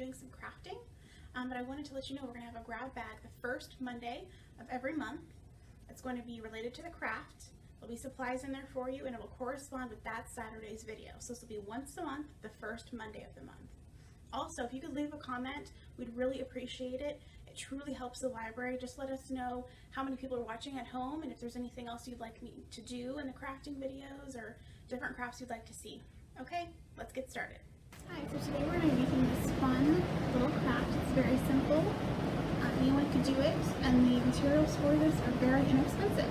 doing some crafting, but I wanted to let you know we're going to have a grab bag the first Monday of every month. It's going to be related to the craft. There'll be supplies in there for you, and it will correspond with that Saturday's video. So this will be once a month, the first Monday of the month. Also, if you could leave a comment, we'd really appreciate it. It truly helps the library. Just let us know how many people are watching at home and if there's anything else you'd like me to do in the crafting videos or different crafts you'd like to see. Okay, let's get started. Hi, so today we're going to be making this fun little craft. It's very simple. Anyone could do it, and the materials for this are very inexpensive.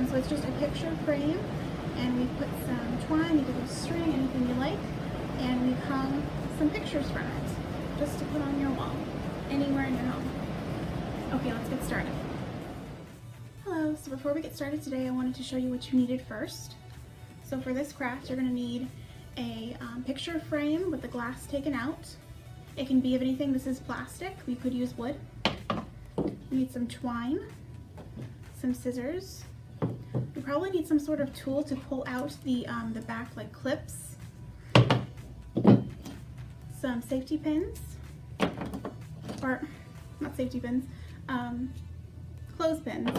So it's just a picture frame, and we put some twine, you could use string, anything you like, and we hung some pictures from it, just to put on your wall, anywhere in your home. Okay, let's get started. Hello, so before we get started today, I wanted to show you what you needed first. So for this craft, you're going to need a picture frame with the glass taken out. It can be of anything. This is plastic. We could use wood. You need some twine, some scissors. You probably need some sort of tool to pull out the back like clips. Some safety pins, or not safety pins, clothespins,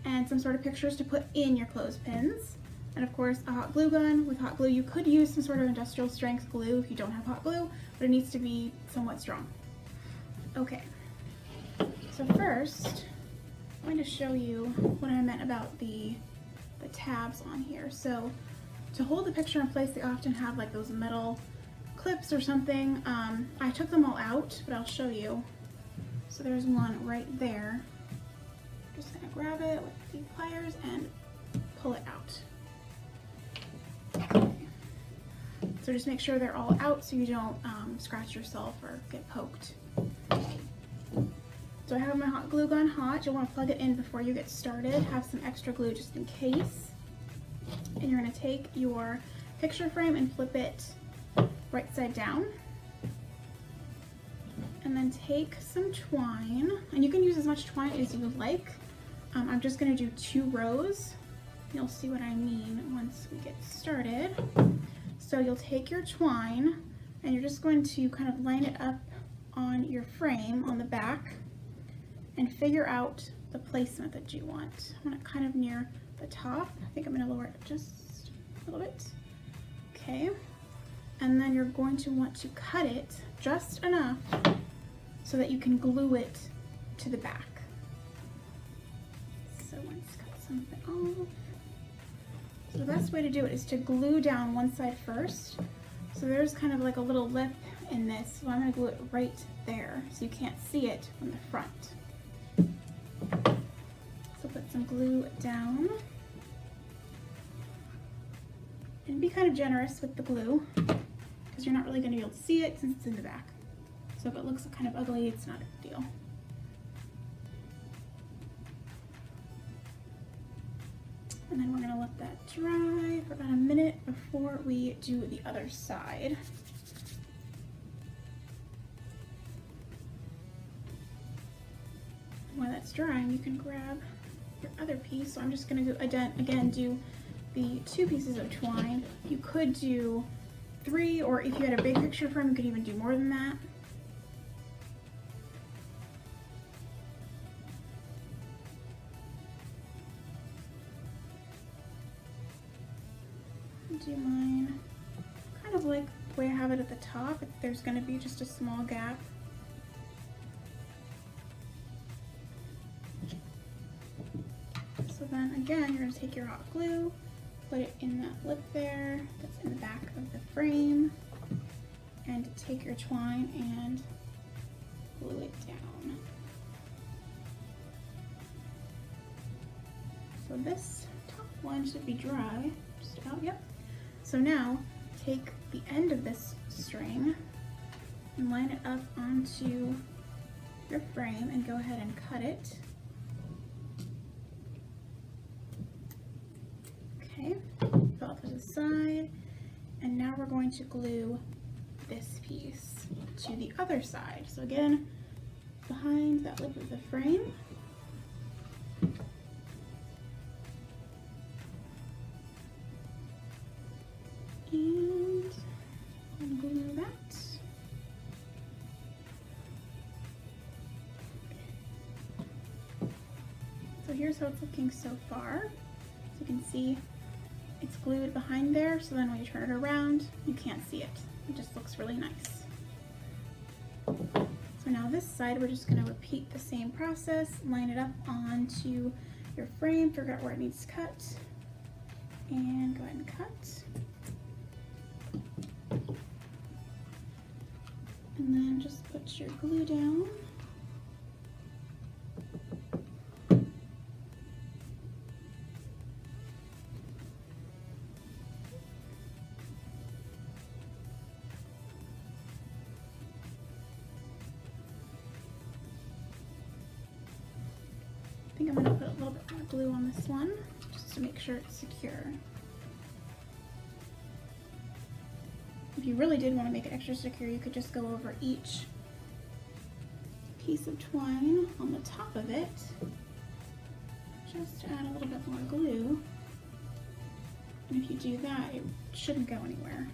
and some sort of pictures to put in your clothespins. And of course, a hot glue gun. With hot glue, you could use some sort of industrial strength glue if you don't have hot glue, but it needs to be somewhat strong. Okay, so first, I'm going to show you what I meant about the tabs on here. So to hold the picture in place, they often have like those metal clips or something. I took them all out, but I'll show you. So there's one right there. I'm just going to grab it with the pliers and pull it out. Okay. So just make sure they're all out so you don't scratch yourself or get poked. So I have my hot glue gun hot. You'll want to plug it in before you get started. Have some extra glue just in case. And you're going to take your picture frame and flip it right side down. And then take some twine. And you can use as much twine as you like. I'm just going to do 2 rows. You'll see what I mean once we get started. So you'll take your twine and you're just going to kind of line it up on your frame on the back and figure out the placement that you want. I want it kind of near the top. I think I'm going to lower it just a little bit. Okay. And then you're going to want to cut it just enough so that you can glue it to the back. So let's cut some of it off. So the best way to do it is to glue down one side first. So there's kind of like a little lip in this, so I'm going to glue it right there so you can't see it from the front. So put some glue down. And be kind of generous with the glue because you're not really going to be able to see it since it's in the back. So if it looks kind of ugly, it's not a big deal. And then we're going to let that dry for about a minute before we do the other side. While that's drying, you can grab your other piece. So I'm just going to again do the 2 pieces of twine. You could do 3, or if you had a big picture frame, you could even do more than that. Do mine kind of like the way I have it at the top. There's going to be just a small gap. So then again, you're going to take your hot glue, put it in that lip there that's in the back of the frame, and take your twine and glue it down. So this top one should be dry, just about, yep. So now take the end of this string and line it up onto your frame and go ahead and cut it. Okay, put off to the side, and now we're going to glue this piece to the other side. So again, behind that lip of the frame. And glue that. here's how it's looking so far. So you can see it's glued behind there, so then when you turn it around, you can't see it. It just looks really nice. So now this side, we're just going to repeat the same process, line it up onto your frame, figure out where it needs to cut, and go ahead and cut. And then just put your glue down. I think I'm going to put a little bit more glue on this one just to make sure it's secure. If you really did want to make it extra secure, you could just go over each piece of twine on the top of it just to add a little bit more glue. And if you do that, it shouldn't go anywhere.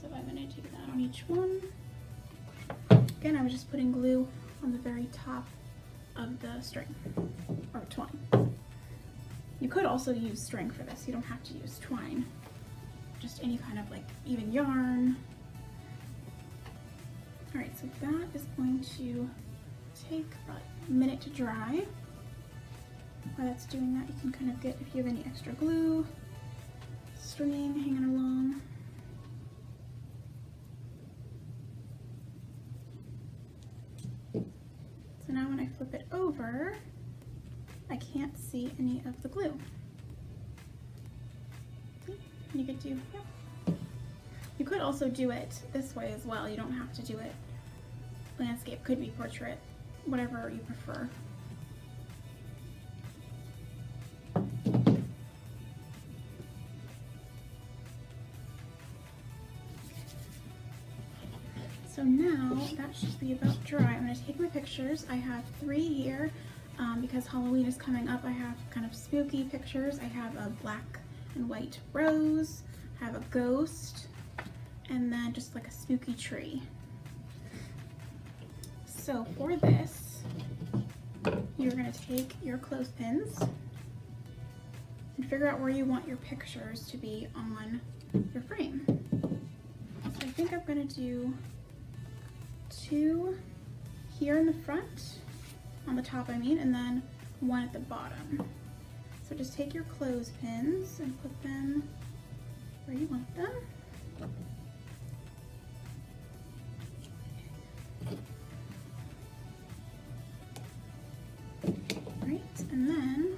So I'm going to do that on each one. Again, I was just putting glue on the very top of the string or twine. You could also use string for this. You don't have to use twine. Just any kind of like even yarn. All right, so that is going to take about a minute to dry. While that's doing that, you can kind of get, if you have any extra glue, stringing hanging along. So now when I flip it over, I can't see any of the glue. You could do, yeah. You could also do it this way as well. You don't have to do it landscape, could be portrait, whatever you prefer. So now that should be about dry. I'm going to take my pictures. I have 3 here because Halloween is coming up. I have kind of spooky pictures. I have a black and white rose, I have a ghost, and then just like a spooky tree. So for this, you're going to take your clothespins and figure out where you want your pictures to be on your frame. So I think I'm going to do 2 here in the front, on the top I mean, and then 1 at the bottom. So just take your clothespins and put them where you want them. Right, and then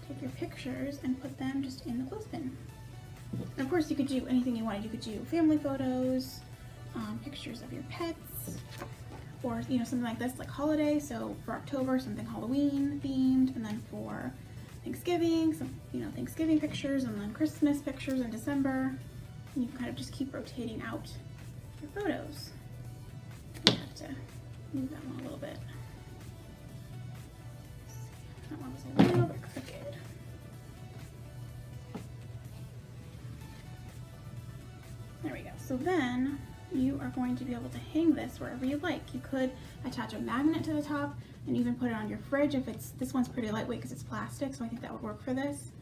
take your pictures and put them just in the clothespin. And of course you could do anything you wanted. You could do family photos, pictures of your pets, or you know, something like this, like holiday. So for October, something Halloween themed, and then for Thanksgiving, some, you know, Thanksgiving pictures, and then Christmas pictures in December. And you can kind of just keep rotating out your photos. You have to move that one a little bit. That one was a little bit crooked. There we go. So then you are going to be able to hang this wherever you like. You could attach a magnet to the top and even put it on your fridge if it's, this one's pretty lightweight because it's plastic, so I think that would work for this.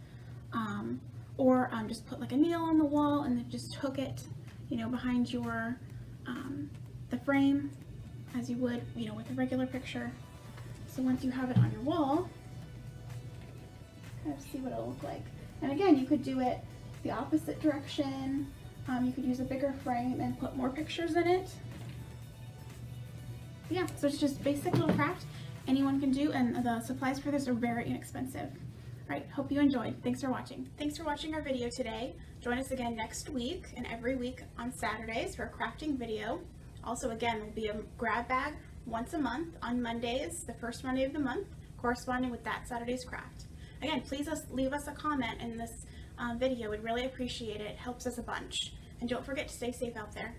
Or just put like a nail on the wall and then just hook it, you know, behind your, the frame as you would, you know, with a regular picture. So once you have it on your wall, kind of see what it'll look like. And again, you could do it the opposite direction. You could use a bigger frame and put more pictures in it. Yeah, so it's just basic little craft anyone can do, and the supplies for this are very inexpensive. All right, hope you enjoyed. Thanks for watching. Thanks for watching our video today. Join us again next week and every week on Saturdays for a crafting video. Also, again, there'll be a grab bag once a month on Mondays, the first Monday of the month, corresponding with that Saturday's craft. Again, please leave us a comment in this video. We'd really appreciate it. It helps us a bunch. And don't forget to stay safe out there.